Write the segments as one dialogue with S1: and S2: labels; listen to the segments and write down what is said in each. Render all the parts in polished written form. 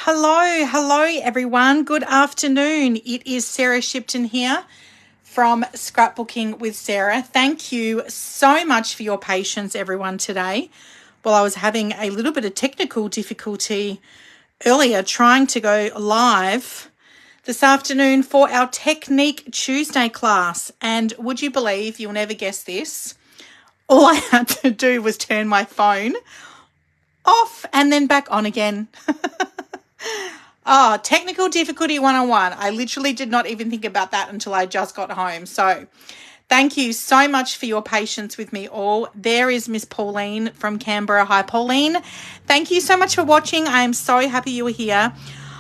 S1: Hello everyone. Good afternoon. It is Sarah Shipton here from Scrapbooking with Sarah. Thank you so much for your patience, everyone, today. Well, I was having a little bit of technical difficulty earlier trying to go live this afternoon for our Technique Tuesday class. And would you believe, you'll never guess this, all I had to do was turn my phone off and then back on again. Oh, technical difficulty 101. I literally did not even think about that until I just got home. So thank you so much for your patience with me all. There is Miss Pauline from Canberra. Hi, Pauline. Thank you so much for watching. I am so happy you are here.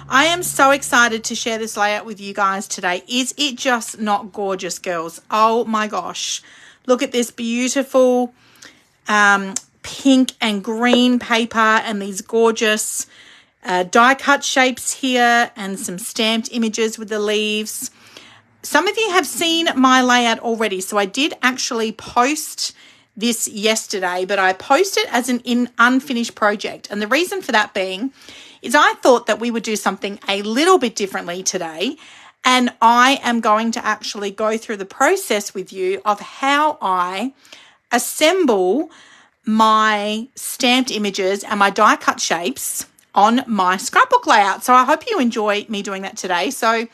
S1: I am so excited to share this layout with you guys today. Is it just not gorgeous, girls? Oh my gosh. Look at this beautiful pink and green paper and these gorgeous die cut shapes here and some stamped images with the leaves. Some of you have seen my layout already, so I did actually post this yesterday, but I posted as an unfinished project. And the reason for that being is I thought that we would do something a little bit differently today, and I am going to actually go through the process with you of how I assemble my stamped images and my die cut shapes on my scrapbook layout. So I hope you enjoy me doing that today. So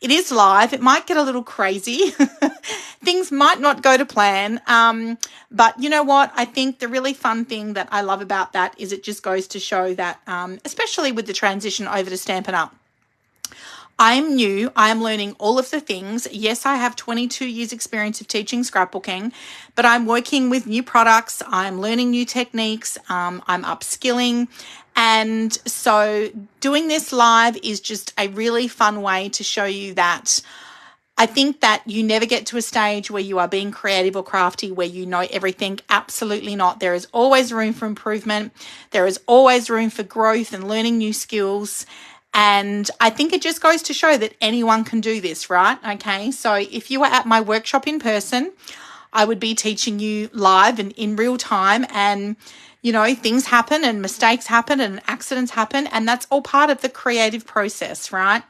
S1: it is live. It might get a little crazy. Things might not go to plan. But you know what? I think the really fun thing that I love about that is it just goes to show that, especially with the transition over to Stampin' Up, I'm new. I'm learning all of the things. Yes, I have 22 years experience of teaching scrapbooking, but I'm working with new products. I'm learning new techniques. I'm upskilling. And so doing this live is just a really fun way to show you that I think that you never get to a stage where you are being creative or crafty, where you know everything. Absolutely not. There is always room for improvement. There is always room for growth and learning new skills. And I think it just goes to show that anyone can do this, right? Okay, so if you were at my workshop in person, I would be teaching you live and in real time. And, you know, things happen and mistakes happen and accidents happen. And that's all part of the creative process, right?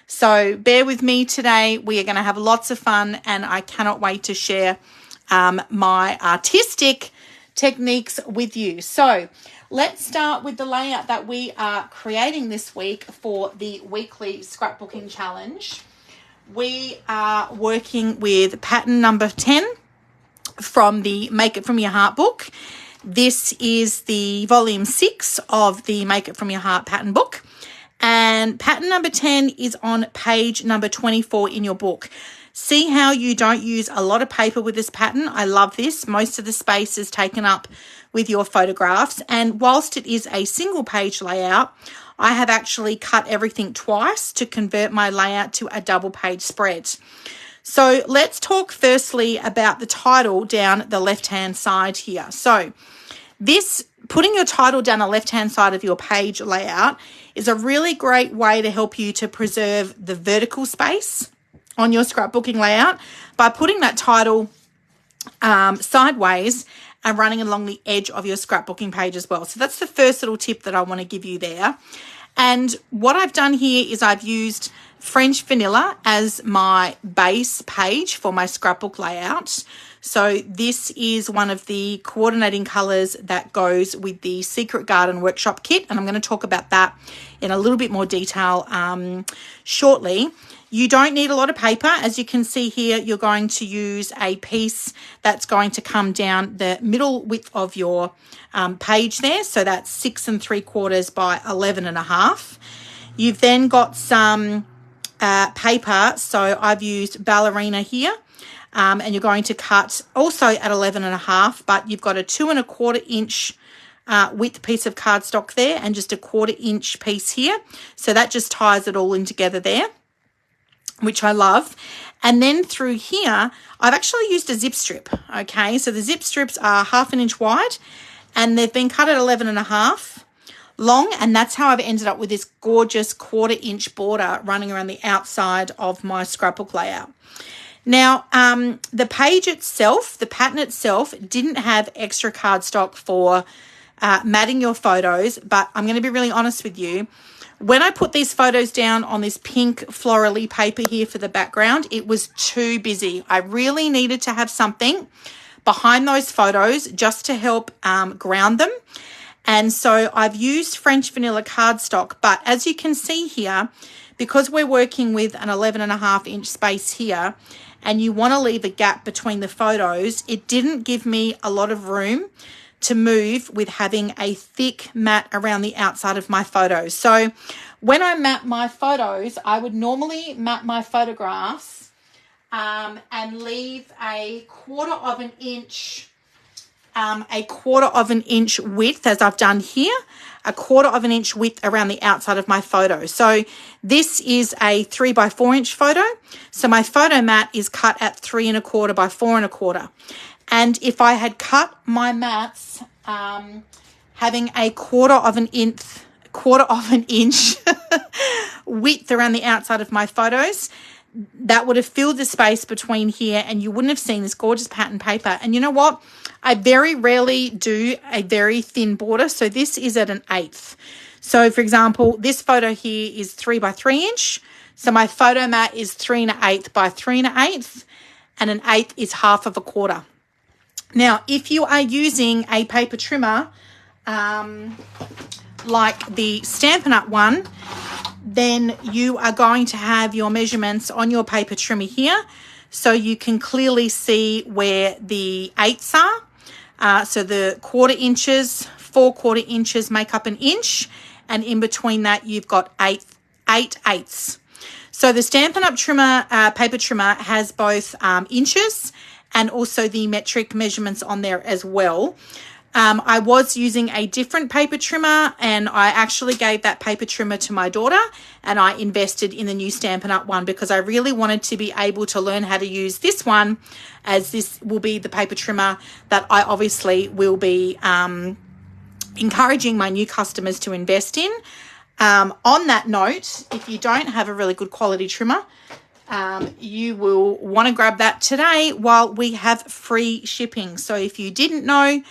S1: So bear with me today. We are going to have lots of fun, and I cannot wait to share my artistic techniques with you. So let's start with the layout that we are creating this week for the weekly scrapbooking challenge. We are working with pattern number 10 from the Make It From Your Heart book. This is the volume 6 of the Make It From Your Heart pattern book. And pattern number 10 is on page number 24 in your book. See how you don't use a lot of paper with this pattern? I love this. Most of the space is taken up with your photographs. And whilst it is a single page layout, I have actually cut everything twice to convert my layout to a double page spread. So let's talk firstly about the title down the left-hand side here. So this, putting your title down the left-hand side of your page layout is a really great way to help you to preserve the vertical space on your scrapbooking layout by putting that title sideways and running along the edge of your scrapbooking page as well. So that's the first little tip that I want to give you there. And what I've done here is I've used French Vanilla as my base page for my scrapbook layout. So this is one of the coordinating colors that goes with the Secret Garden Workshop kit. And I'm going to talk about that in a little bit more detail shortly. You don't need a lot of paper. As you can see here, you're going to use a piece that's going to come down the middle width of your page there. So that's 6 3/4 by 11 1/2. You've then got some paper. So I've used ballerina here. And you're going to cut also at 11 1/2, but you've got a 2 1/4 inch width piece of cardstock there and just a 1/4 inch piece here. So that just ties it all in together there, which I love. And then through here, I've actually used a zip strip. Okay, so the zip strips are 1/2 inch wide and they've been cut at 11 1/2 long. And that's how I've ended up with this gorgeous 1/4 inch border running around the outside of my scrapbook layout. Now, the page itself, the pattern itself, didn't have extra cardstock for matting your photos, but I'm going to be really honest with you. When I put these photos down on this pink florally paper here for the background, it was too busy. I really needed to have something behind those photos just to help ground them. And so I've used French vanilla cardstock, but as you can see here, because we're working with an 11.5-inch space here, and you want to leave a gap between the photos, it didn't give me a lot of room to move with having a thick mat around the outside of my photos. So when I mat my photos, I would normally mat my photographs and leave a quarter of an inch width, as I've done here, a quarter of an inch width around the outside of my photo. So this is a 3x4-inch photo. So my photo mat is cut at 3¼ by 4¼ And if I had cut my mats having a quarter of an inch width around the outside of my photos, that would have filled the space between here and you wouldn't have seen this gorgeous pattern paper. And you know what? I very rarely do a very thin border. So this is at an 1/8. So for example, this photo here is 3x3-inch. So my photo mat is 3⅛ by 3⅛, and an 1/8 is 1/2. Now, if you are using a paper trimmer like the Stampin' Up! One, then you are going to have your measurements on your paper trimmer here, so you can clearly see where the 1/8s are. So the 1/4 inches, 4/4 inches make up an inch, and in between that you've got 8/8. So the Stampin' Up! Trimmer, paper trimmer, has both inches and also the metric measurements on there as well. I was using a different paper trimmer, and I actually gave that paper trimmer to my daughter, and I invested in the new Stampin' Up! One because I really wanted to be able to learn how to use this one, as this will be the paper trimmer that I obviously will be encouraging my new customers to invest in. On that note, if you don't have a really good quality trimmer, you will want to grab that today while we have free shipping. So if you didn't know,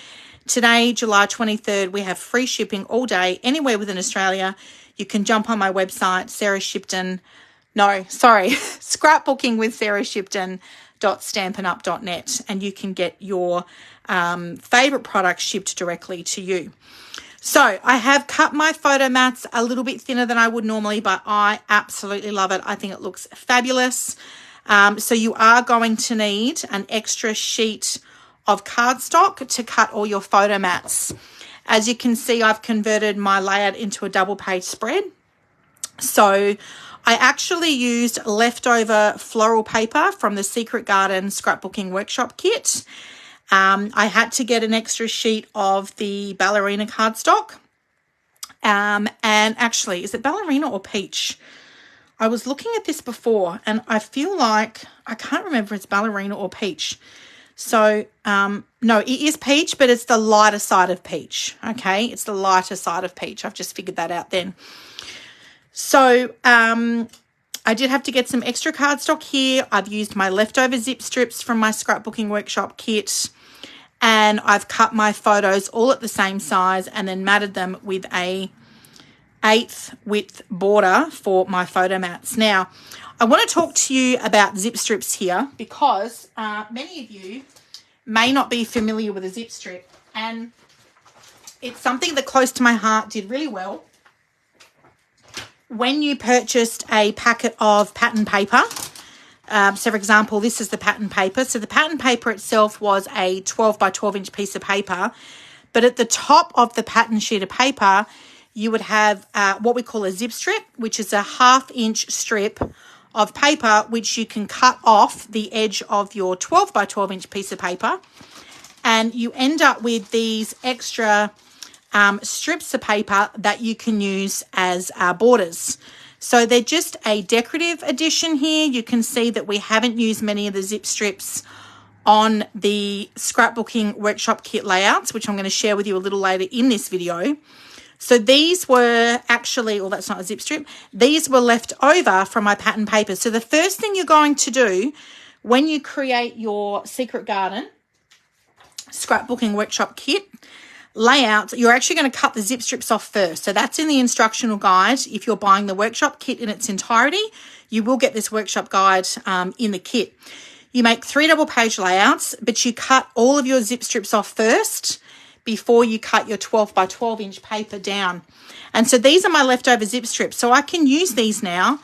S1: today, July 23rd, we have free shipping all day, anywhere within Australia. You can jump on my website, scrapbooking.net, and you can get your favorite product shipped directly to you. So I have cut my photo mats a little bit thinner than I would normally, but I absolutely love it. I think it looks fabulous. So you are going to need an extra sheet of cardstock to cut all your photo mats. As you can see, I've converted my layout into a double page spread. So I actually used leftover floral paper from the Secret Garden Scrapbooking Workshop kit. I had to get an extra sheet of the ballerina cardstock. And actually, is it ballerina or peach? I was looking at this before and I feel like, I can't remember if it's ballerina or peach. So, no, it is peach, but it's the lighter side of peach. Okay, it's the lighter side of peach. I've just figured that out then. So, I did have to get some extra cardstock here. I've used my leftover zip strips from my Scrapbooking Workshop kit, and I've cut my photos all at the same size and then matted them with a 1/8 width border for my photo mats. Now, I want to talk to you about zip strips here because many of you may not be familiar with a zip strip, and it's something that close to my heart did really well when you purchased a packet of pattern paper. So, for example, this is the pattern paper. So the pattern paper itself was a 12 by 12 inch piece of paper, but at the top of the pattern sheet of paper, you would have what we call a zip strip, which is a 1/2 inch strip of paper which you can cut off the edge of your 12 by 12 inch piece of paper, and you end up with these extra strips of paper that you can use as borders. So they're just a decorative addition here. You can see that we haven't used many of the zip strips on the Scrapbooking Workshop kit layouts, which I'm going to share with you a little later in this video. So these were actually, well, that's not a zip strip. These were left over from my pattern paper. So the first thing you're going to do when you create your Secret Garden Scrapbooking Workshop kit layouts, you're actually going to cut the zip strips off first. So that's in the instructional guide. If you're buying the workshop kit in its entirety, you will get this workshop guide in the kit. You make 3 double page layouts, but you cut all of your zip strips off first before you cut your 12 by 12 inch paper down. And so these are my leftover zip strips. So I can use these now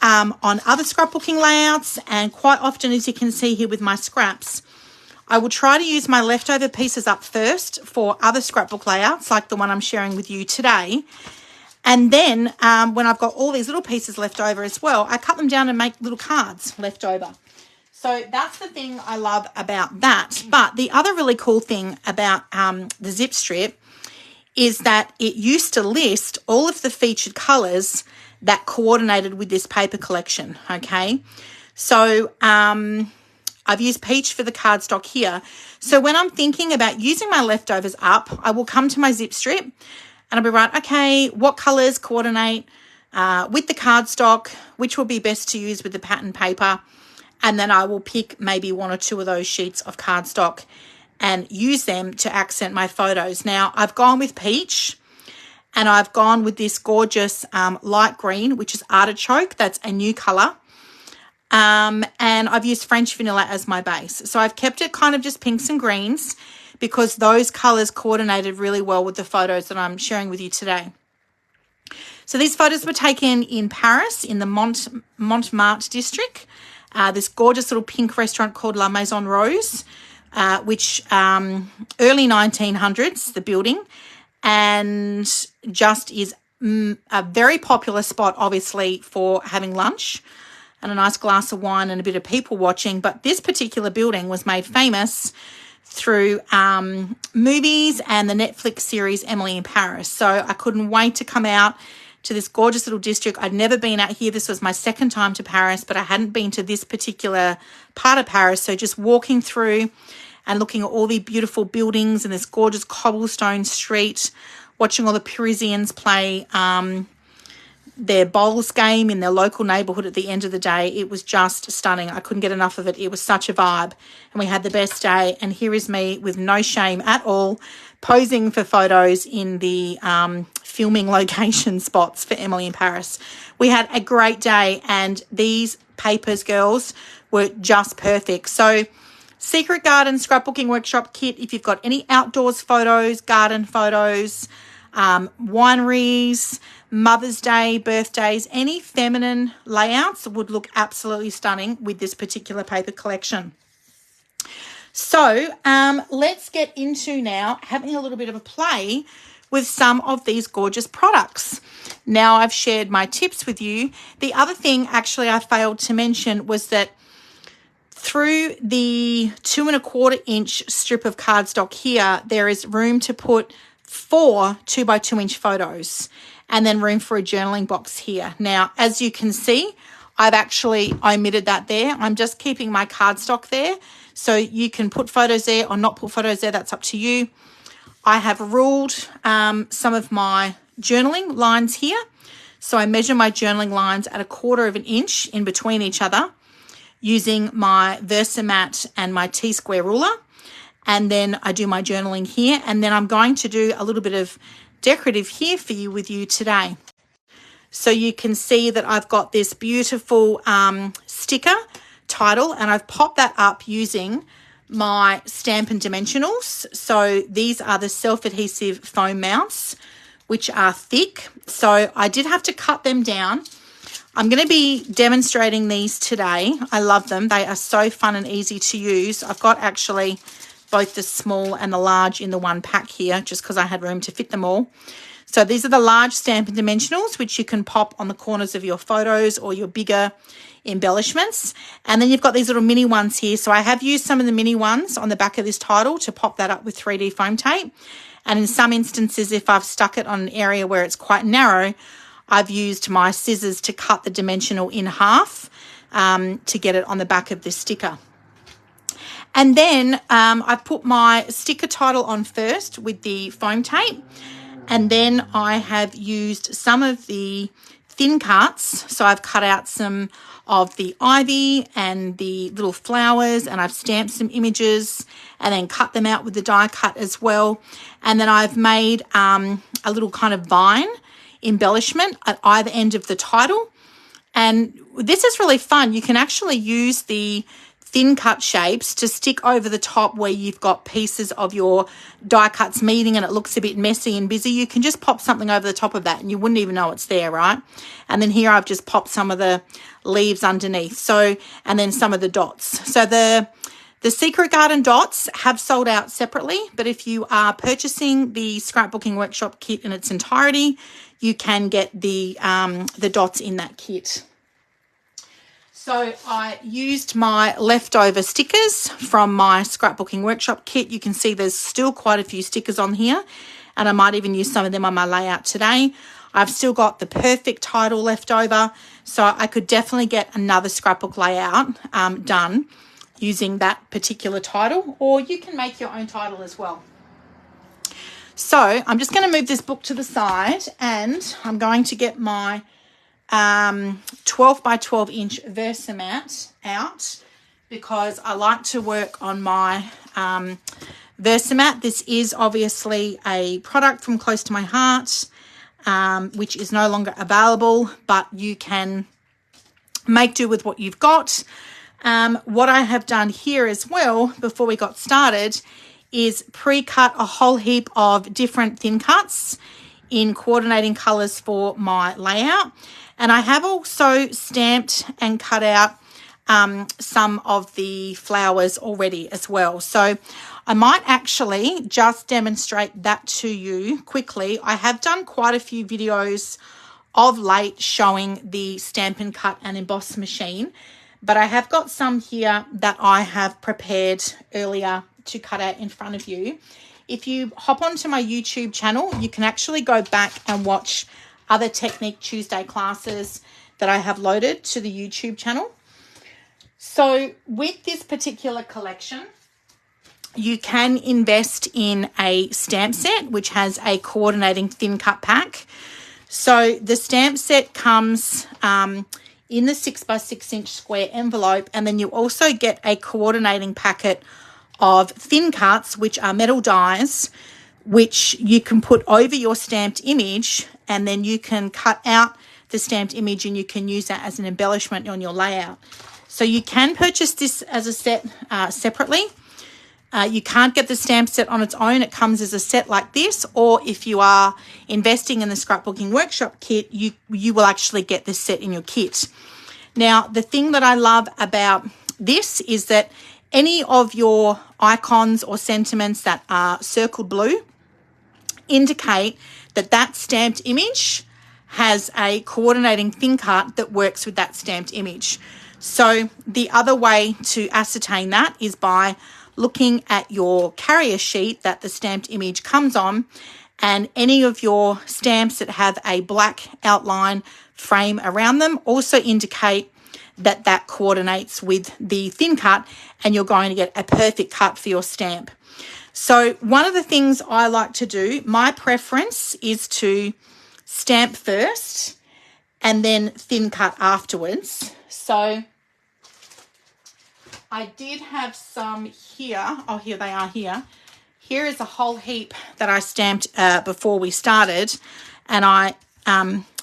S1: on other scrapbooking layouts, and quite often, as you can see here with my scraps, I will try to use my leftover pieces up first for other scrapbook layouts like the one I'm sharing with you today. And then when I've got all these little pieces left over as well, I cut them down and make little cards left over. So that's the thing I love about that. But the other really cool thing about the zip strip is that it used to list all of the featured colours that coordinated with this paper collection, okay? So I've used peach for the cardstock here. So when I'm thinking about using my leftovers up, I will come to my zip strip and I'll be right, okay, what colours coordinate with the cardstock, which will be best to use with the pattern paper, and then I will pick maybe 1 or 2 of those sheets of cardstock and use them to accent my photos. Now, I've gone with peach, and I've gone with this gorgeous light green, which is artichoke. That's a new colour. And I've used French vanilla as my base. So I've kept it kind of just pinks and greens because those colours coordinated really well with the photos that I'm sharing with you today. So these photos were taken in Paris in the Montmartre district. This gorgeous little pink restaurant called La Maison Rose, which early 1900s, the building, and just is a very popular spot, obviously, for having lunch and a nice glass of wine and a bit of people watching. But this particular building was made famous through movies and the Netflix series Emily in Paris. So I couldn't wait to come out to this gorgeous little district. I'd never been out here. This was my second time to Paris, but I hadn't been to this particular part of Paris. So just walking through and looking at all the beautiful buildings and this gorgeous cobblestone street, watching all the Parisians play their bowls game in their local neighbourhood at the end of the day. It was just stunning. I couldn't get enough of it. It was such a vibe, and we had the best day. And here is me with no shame at all, posing for photos in the filming location spots for Emily in Paris. We had a great day, and these papers, girls, were just perfect. So Secret Garden Scrapbooking Workshop Kit, if you've got any outdoors photos, garden photos, wineries, Mother's Day, birthdays, any feminine layouts would look absolutely stunning with this particular paper collection. So let's get into now having a little bit of a play with some of these gorgeous products. Now I've shared my tips with you. The other thing actually I failed to mention was that through the 2 1/4 inch strip of cardstock here, there is room to put 4 2 by 2 inch photos, and then room for a journaling box here. Now, as you can see, I've actually omitted that there. I'm just keeping my cardstock there. So you can put photos there or not put photos there. That's up to you. I have ruled some of my journaling lines here. So I measure my journaling lines at 1/4 inch in between each other using my Versamat and my T-square ruler. And then I do my journaling here. And then I'm going to do a little bit of decorative here for you with you today. So you can see that I've got this beautiful sticker title, and I've popped that up using my Stampin' Dimensionals. So these are the self-adhesive foam mounts, which are thick. So I did have to cut them down. I'm going to be demonstrating these today. I love them. They are so fun and easy to use. I've got actually both the small and the large in the one pack here, just because I had room to fit them all. So these are the large Stampin' Dimensionals, which you can pop on the corners of your photos or your bigger embellishments. And then you've got these little mini ones here. So I have used some of the mini ones on the back of this title to pop that up with 3D foam tape. And in some instances, if I've stuck it on an area where it's quite narrow, I've used my scissors to cut the dimensional in half to get it on the back of this sticker. And then I put my sticker title on first with the foam tape. And then I have used some of the thin cuts. So I've cut out some of the ivy and the little flowers, and I've stamped some images and then cut them out with the die cut as well. And then I've made a little kind of vine embellishment at either end of the title. And this is really fun. You can actually use the thin cut shapes to stick over the top where you've got pieces of your die cuts meeting and it looks a bit messy and busy. You can just pop something over the top of that and you wouldn't even know it's there, right? And then here I've just popped some of the leaves underneath. So, and then some of the dots. So the Secret Garden dots have sold out separately, but if you are purchasing the Scrapbooking Workshop kit in its entirety, you can get the dots in that kit. So I used my leftover stickers from my Scrapbooking Workshop kit. You can see there's still quite a few stickers on here, and I might even use some of them on my layout today. I've still got the perfect title left over, so I could definitely get another scrapbook layout done using that particular title, or you can make your own title as well. So I'm just going to move this book to the side, and I'm going to get my 12 by 12 inch Versamat out because I like to work on my Versamat. This is obviously a product from close to my heart, which is no longer available, but you can make do with what you've got. What I have done here as well before we got started is pre-cut a whole heap of different thin cuts in coordinating colours for my layout. And I have also stamped and cut out some of the flowers already as well. So I might actually just demonstrate that to you quickly. I have done quite a few videos of late showing the Stampin' Cut and Emboss machine, but I have got some here that I have prepared earlier to cut out in front of you. If you hop onto my YouTube channel, you can actually go back and watch other Technique Tuesday classes that I have loaded to the YouTube channel. So with this particular collection, you can invest in a stamp set, which has a coordinating thin cut pack. So the stamp set comes in the 6 by 6 inch square envelope, and then you also get a coordinating packet of thin cuts, which are metal dies, which you can put over your stamped image, and then you can cut out the stamped image and you can use that as an embellishment on your layout. So you can purchase this as a set separately. You can't get the stamp set on its own. It comes as a set like this, or if you are investing in the Scrapbooking Workshop kit, you will actually get this set in your kit. Now, the thing that I love about this is that any of your icons or sentiments that are circled blue indicate that that stamped image has a coordinating thin cut that works with that stamped image. So the other way to ascertain that is by looking at your carrier sheet that the stamped image comes on, and any of your stamps that have a black outline frame around them also indicate that that coordinates with the thin cut, and you're going to get a perfect cut for your stamp. So one of the things I like to do, my preference is to stamp first and then thin cut afterwards. So I did have some here. Oh, here they are here. Here is a whole heap that I stamped before we started, and I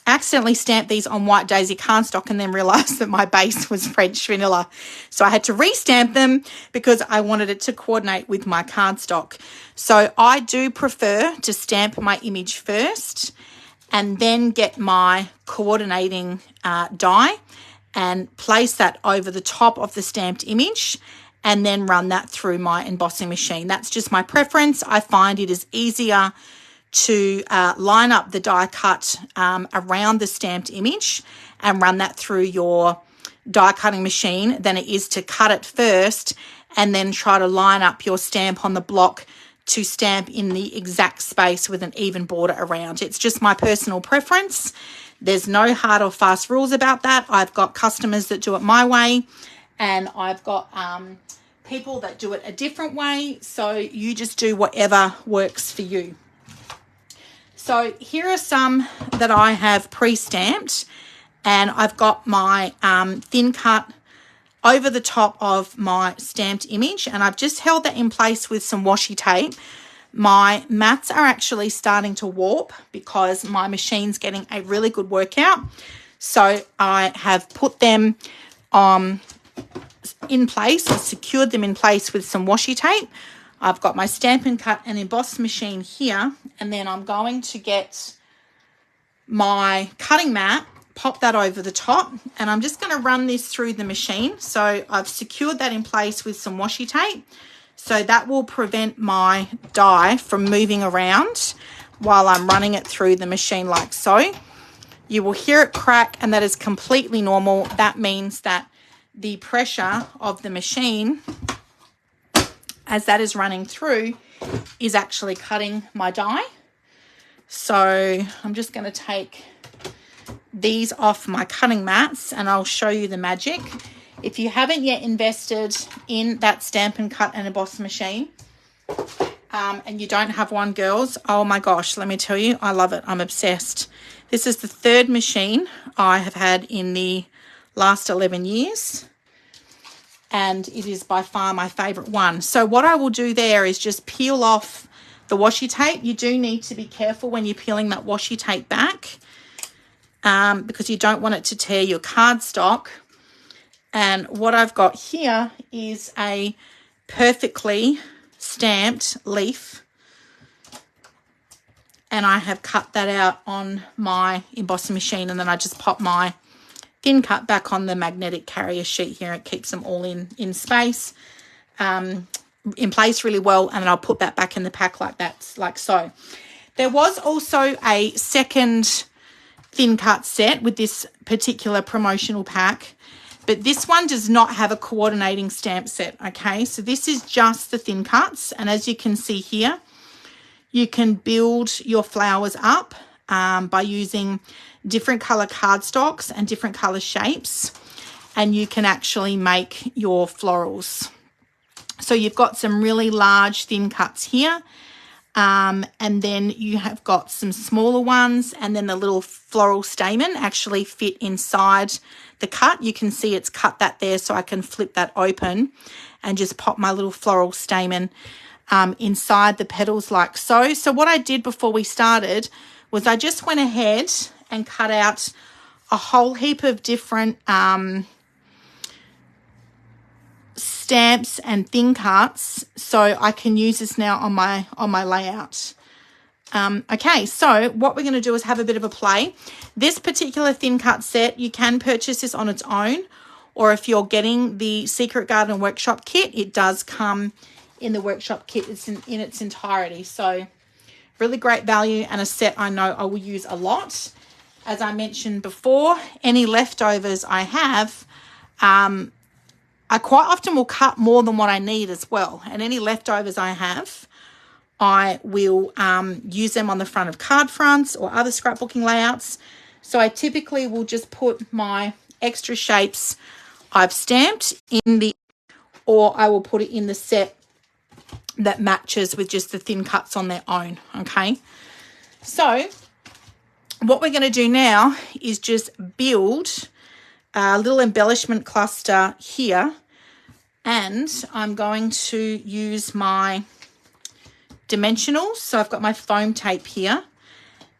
S1: accidentally stamped these on white daisy cardstock and then realised that my base was French vanilla. So I had to restamp them because I wanted it to coordinate with my cardstock. So I do prefer to stamp my image first and then get my coordinating die and place that over the top of the stamped image and then run that through my embossing machine. That's just my preference. I find it is easier to line up the die cut around the stamped image and run that through your die cutting machine than it is to cut it first and then try to line up your stamp on the block to stamp in the exact space with an even border around. It's just my personal preference. There's no hard or fast rules about that. I've got customers that do it my way, and I've got people that do it a different way. So you just do whatever works for you. So here are some that I have pre-stamped, And I've got my thin cut over the top of my stamped image, and I've just held that in place with some washi tape. My mats are actually starting to warp because my machine's getting a really good workout. So I have put them in place, or secured them in place with some washi tape. I've got my Stamp and Cut and Emboss machine here, and then I'm going to get my cutting mat, pop that over the top, and I'm just going to run this through the machine. So I've secured that in place with some washi tape, so that will prevent my die from moving around while I'm running it through the machine like so. You will hear it crack, and that is completely normal. That means that the pressure of the machine, as that is running through, is actually cutting my die. So I'm just going to take these off my cutting mats and I'll show you the magic. If you haven't yet invested in that Stamp and Cut and Emboss machine, and you don't have one, girls, oh my gosh, let me tell you, I love it. I'm obsessed. This is the third machine I have had in the last 11 years, and it is by far my favorite one. So what I will do there is just peel off the washi tape. You do need to be careful when you're peeling that washi tape back, because you don't want it to tear your cardstock. And what I've got here is a perfectly stamped leaf, and I have cut that out on my embossing machine, and then I just pop my thin cut back on the magnetic carrier sheet here. It keeps them all in space, in place really well, and then I'll put that back in the pack like that, like so. There was also a second thin cut set with this particular promotional pack, but this one does not have a coordinating stamp set, okay? So this is just the thin cuts, and as you can see here, you can build your flowers up by using different color cardstocks and different color shapes, and you can actually make your florals. So you've got some really large thin cuts here, and then you have got some smaller ones, and then the little floral stamen actually fit inside the cut. You can see it's cut that there, so I can flip that open and just pop my little floral stamen inside the petals like so. So what I did before we started was I just went ahead and cut out a whole heap of different stamps and thin cuts, so I can use this now on my layout. Okay, so what we're going to do is have a bit of a play. This particular thin cut set, you can purchase this on its own, or if you're getting the Secret Garden Workshop kit, it does come in the workshop kit. It's in its entirety. So really great value, and a set I know I will use a lot. As I mentioned before, any leftovers I have, I quite often will cut more than what I need as well. And any leftovers I have, I will use them on the front of card fronts or other scrapbooking layouts. So I typically will just put my extra shapes I've stamped in the, or I will put it in the set that matches with just the thin cuts on their own, okay? So what we're going to do now is just build a little embellishment cluster here, and I'm going to use my dimensionals. So I've got my foam tape here,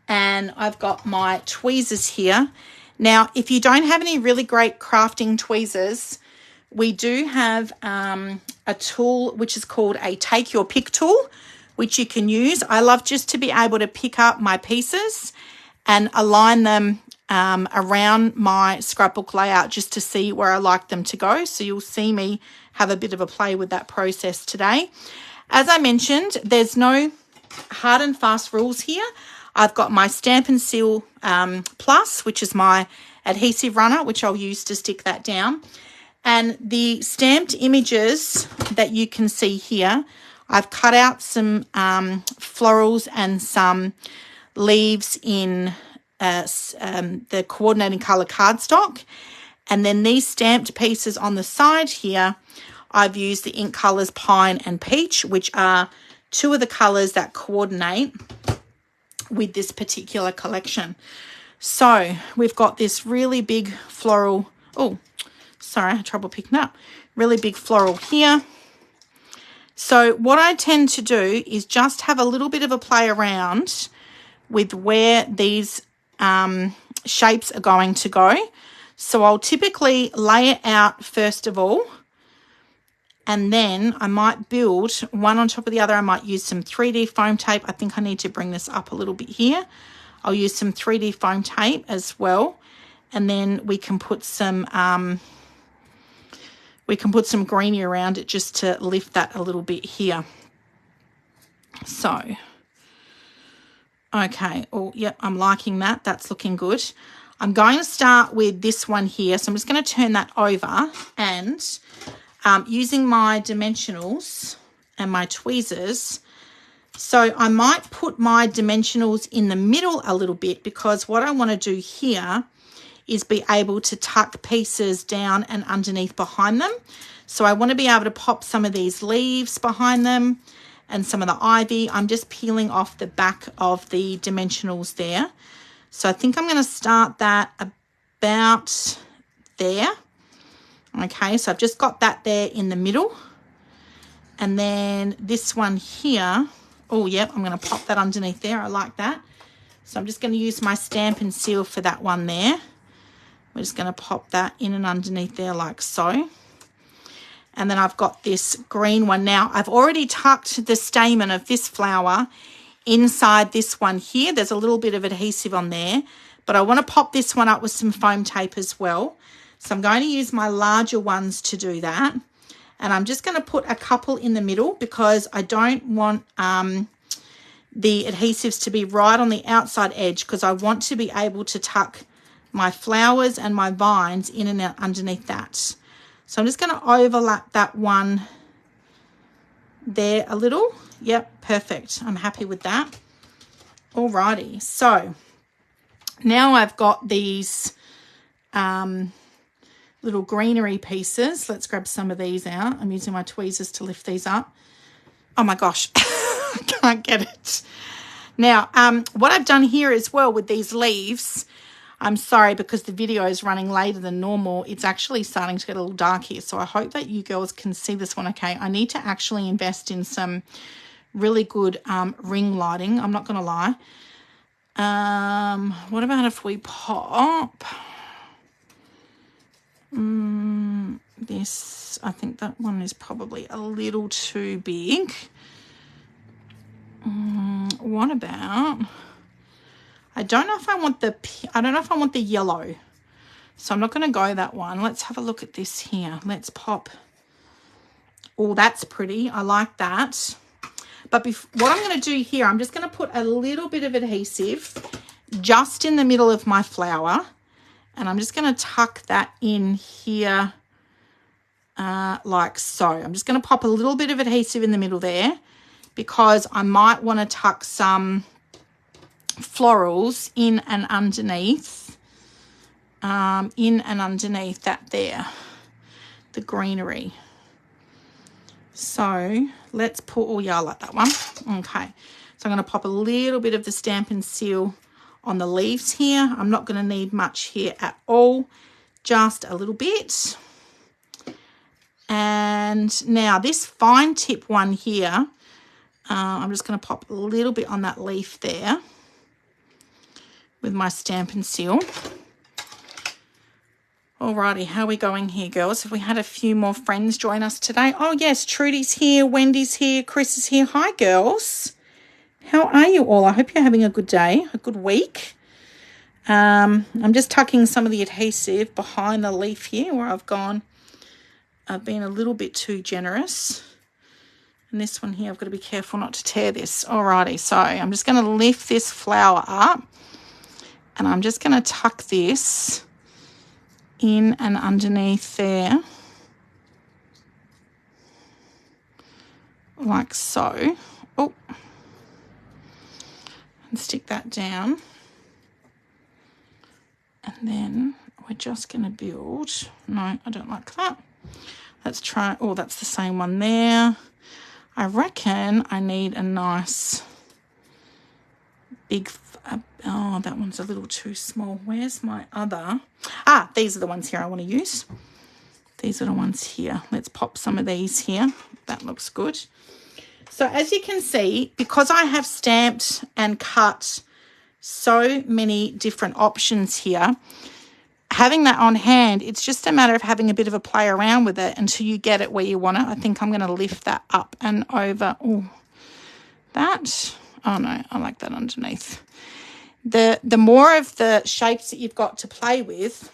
S1: and I've got my tweezers here. Now, if you don't have any really great crafting tweezers, we do have a tool which is called a take your pick tool, which you can use. I love just to be able to pick up my pieces and align them around my scrapbook layout just to see where I like them to go. So you'll see me have a bit of a play with that process today. As I mentioned, there's no hard and fast rules here. I've got my Stamp and Seal Plus, which is my adhesive runner, which I'll use to stick that down. And the stamped images that you can see here, I've cut out some florals and some leaves in the coordinating color cardstock. And then these stamped pieces on the side here, I've used the ink colors Pine and Peach, which are two of the colors that coordinate with this particular collection. So we've got this really big floral, oh, sorry, I had trouble picking up, really big floral here. So what I tend to do is just have a little bit of a play around with where these shapes are going to go. So I'll typically lay it out first of all, and then I might build one on top of the other. I might use some 3D foam tape. I think I need to bring this up a little bit here. I'll use some 3D foam tape as well, and then we can put some greenie around it just to lift that a little bit here. So, okay, oh, yep, I'm liking that. That's looking good. I'm going to start with this one here. So I'm just going to turn that over, and using my dimensionals and my tweezers. So I might put my dimensionals in the middle a little bit, because what I want to do here is be able to tuck pieces down and underneath behind them. So I want to be able to pop some of these leaves behind them and some of the ivy. I'm just peeling off the back of the dimensionals there. So I think I'm going to start that about there. Okay, so I've just got that there in the middle. And then this one here, oh, yep, I'm going to pop that underneath there. I like that. So I'm just going to use my stamp and seal for that one there. We're just going to pop that in and underneath there like so. And then I've got this green one. Now, I've already tucked the stamen of this flower inside this one here. There's a little bit of adhesive on there, but I want to pop this one up with some foam tape as well. So I'm going to use my larger ones to do that. And I'm just going to put a couple in the middle, because I don't want the adhesives to be right on the outside edge, because I want to be able to tuck my flowers and my vines in and out underneath that. So I'm just going to overlap that one there a little. Yep, perfect. I'm happy with that. Alrighty, so now I've got these little greenery pieces. Let's grab some of these out. I'm using my tweezers to lift these up. Oh my gosh, I can't get it. Now, what I've done here as well with these leaves, I'm sorry, because the video is running later than normal, it's actually starting to get a little dark here. So I hope that you girls can see this one okay. I need to actually invest in some really good ring lighting. I'm not going to lie. What about if we pop this? I think that one is probably a little too big. What about, I don't know if I want the yellow, so I'm not going to go that one. Let's have a look at this here. Let's pop. Oh, that's pretty. I like that. But what I'm going to do here, I'm just going to put a little bit of adhesive just in the middle of my flower, and I'm just going to tuck that in here like so. I'm just going to pop a little bit of adhesive in the middle there, because I might want to tuck some florals in and underneath that there, the greenery. So let's put, oh yeah, I like that one. Okay, so I'm going to pop a little bit of the stamp and seal on the leaves here. I'm not going to need much here at all, just a little bit. And now this fine tip one here, I'm just going to pop a little bit on that leaf there with my stamp and seal. Alrighty, how are we going here, girls? Have we had a few more friends join us today? Oh yes, Trudy's here, Wendy's here, Chris is here. Hi girls. How are you all? I hope you're having a good day, a good week. I'm just tucking some of the adhesive behind the leaf here where I've been a little bit too generous. And this one here, I've got to be careful not to tear this. Alrighty, so I'm just going to lift this flower up, and I'm just going to tuck this in and underneath there, like so. Oh, and stick that down. And then we're just going to build. No, I don't like that. Let's try, oh, that's the same one there. I reckon I need a nice big, oh, that one's a little too small. Where's my other? These are the ones here I want to use. These are the ones here. Let's pop some of these here. That looks good. So as you can see, because I have stamped and cut so many different options here, having that on hand, it's just a matter of having a bit of a play around with it until you get it where you want it. I think I'm going to lift that up and over. Oh, that. Oh, no, I like that underneath. The more of the shapes that you've got to play with,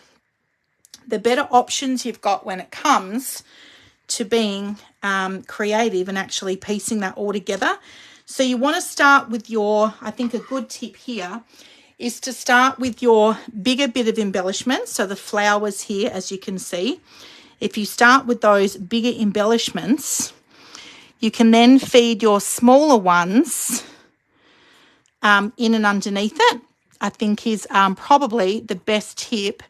S1: the better options you've got when it comes to being creative and actually piecing that all together. So you want to start with your, I think a good tip here is to start with your bigger bit of embellishment. So the flowers here, as you can see, if you start with those bigger embellishments, you can then feed your smaller ones in and underneath it. I think is probably the best tip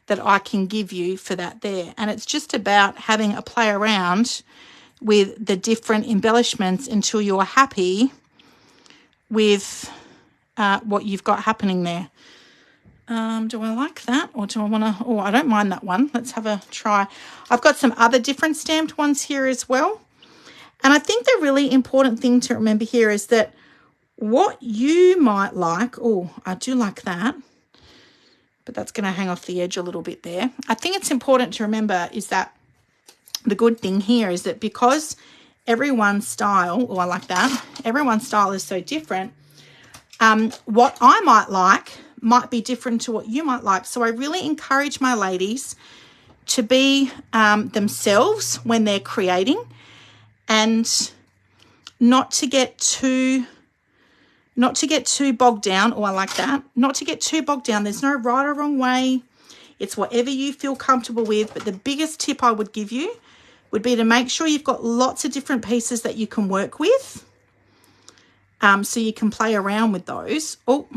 S1: that I can give you for that there. And it's just about having a play around with the different embellishments until you're happy with what you've got happening there. Do I like that, or do I want to? Oh, I don't mind that one. Let's have a try. I've got some other different stamped ones here as well. And I think the really important thing to remember here is that what you might like, oh, I do like that, but that's going to hang off the edge a little bit there. I think it's important to remember is that the good thing here is that because everyone's style, oh, I like that, everyone's style is so different, what I might like might be different to what you might like. So I really encourage my ladies to be themselves when they're creating and not to get too bogged down. Oh, I like that. Not to get too bogged down. There's no right or wrong way. It's whatever you feel comfortable with. But the biggest tip I would give you would be to make sure you've got lots of different pieces that you can work with. So you can play around with those. Oh,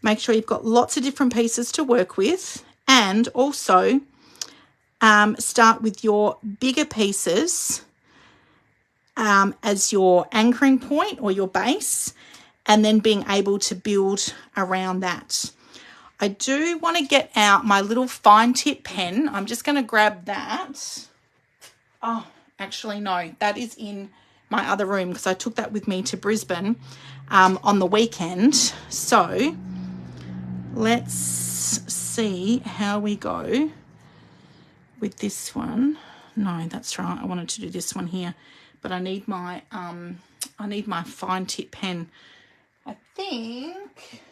S1: make sure you've got lots of different pieces to work with. And also start with your bigger pieces as your anchoring point or your base, and then being able to build around that. I do want to get out my little fine tip pen. I'm just going to grab that. Oh, actually, no, that is in my other room because I took that with me to Brisbane on the weekend. So let's see how we go with this one. No, that's right. I wanted to do this one here, but I need my fine tip pen. I think,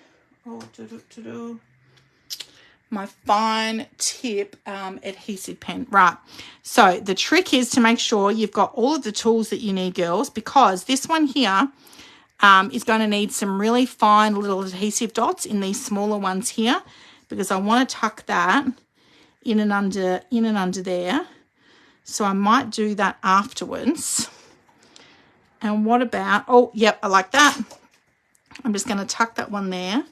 S1: my fine tip adhesive pen. Right. So the trick is to make sure you've got all of the tools that you need, girls, because this one here is going to need some really fine little adhesive dots in these smaller ones here, because I want to tuck that in and under there. So I might do that afterwards. And what about, oh, yep, I like that. I'm just going to tuck that one there.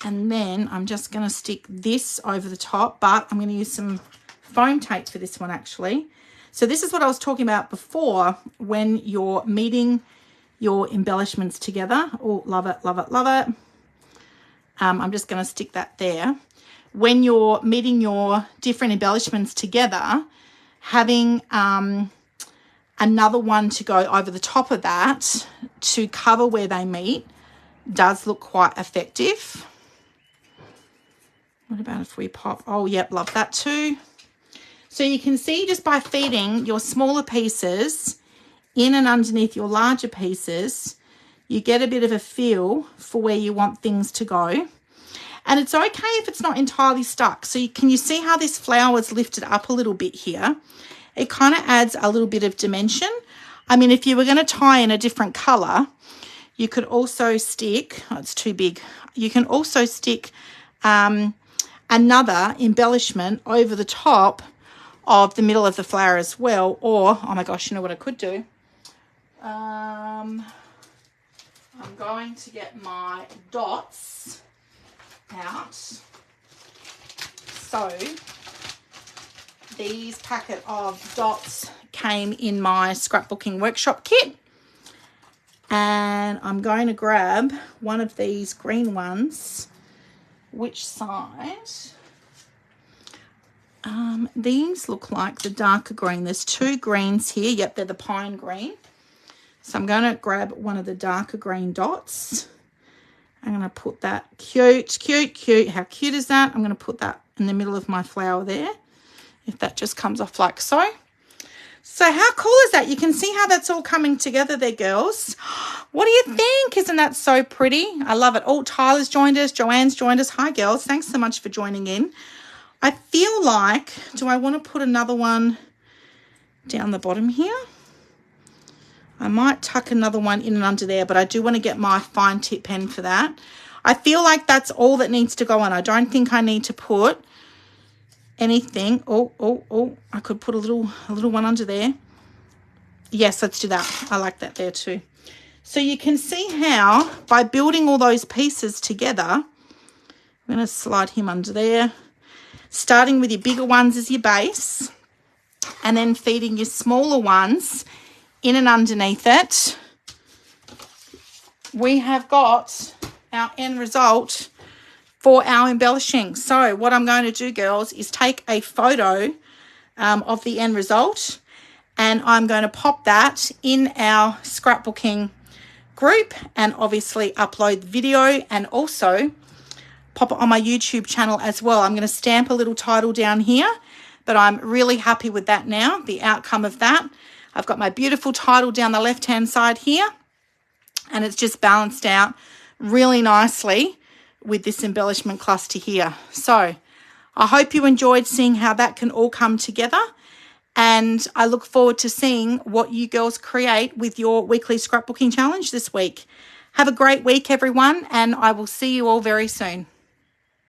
S1: And then I'm just going to stick this over the top, but I'm going to use some foam tape for this one actually. So this is what I was talking about before when you're meeting your embellishments together. Oh, love it, love it, love it. I'm just going to stick that there. When you're meeting your different embellishments together, having another one to go over the top of that to cover where they meet does look quite effective. What about if we pop? Oh, yep, love that too. So you can see just by feeding your smaller pieces in and underneath your larger pieces, you get a bit of a feel for where you want things to go. And it's okay if it's not entirely stuck. So can you see how this flower's lifted up a little bit here? It kind of adds a little bit of dimension. I mean, if you were going to tie in a different colour, you could also stick, oh, it's too big. You can also stick another embellishment over the top of the middle of the flower as well. Or, oh my gosh, you know what I could do? I'm going to get my dots out. So these packet of dots came in my scrapbooking workshop kit. And I'm going to grab one of these green ones. Which side? These look like the darker green. There's two greens here. Yep, they're the pine green. So I'm going to grab one of the darker green dots. I'm going to put that, cute. How cute is that? I'm going to put that in the middle of my flower there. If that just comes off like so. So how cool is that? You can see how that's all coming together there, girls. What do you think? Isn't that so pretty? I love it. Oh, Tyler's joined us. Joanne's joined us. Hi, girls. Thanks so much for joining in. I feel like, do I want to put another one down the bottom here? I might tuck another one in and under there, but I do want to get my fine tip pen for that. I feel like that's all that needs to go on. I don't think I need to put anything. Oh, I could put a little one under there. Yes, let's do that. I like that there too. So you can see how by building all those pieces together, I'm going to slide him under there, starting with your bigger ones as your base and then feeding your smaller ones in and underneath it. We have got our end result for our embellishing. So what I'm going to do, girls, is take a photo of the end result, and I'm going to pop that in our scrapbooking group and obviously upload the video and also pop it on my YouTube channel as well. I'm going to stamp a little title down here, but I'm really happy with that now, the outcome of that. I've got my beautiful title down the left-hand side here, and it's just balanced out really nicely with this embellishment cluster here. So I hope you enjoyed seeing how that can all come together, and I look forward to seeing what you girls create with your weekly scrapbooking challenge this week. Have a great week, everyone, and I will see you all very soon.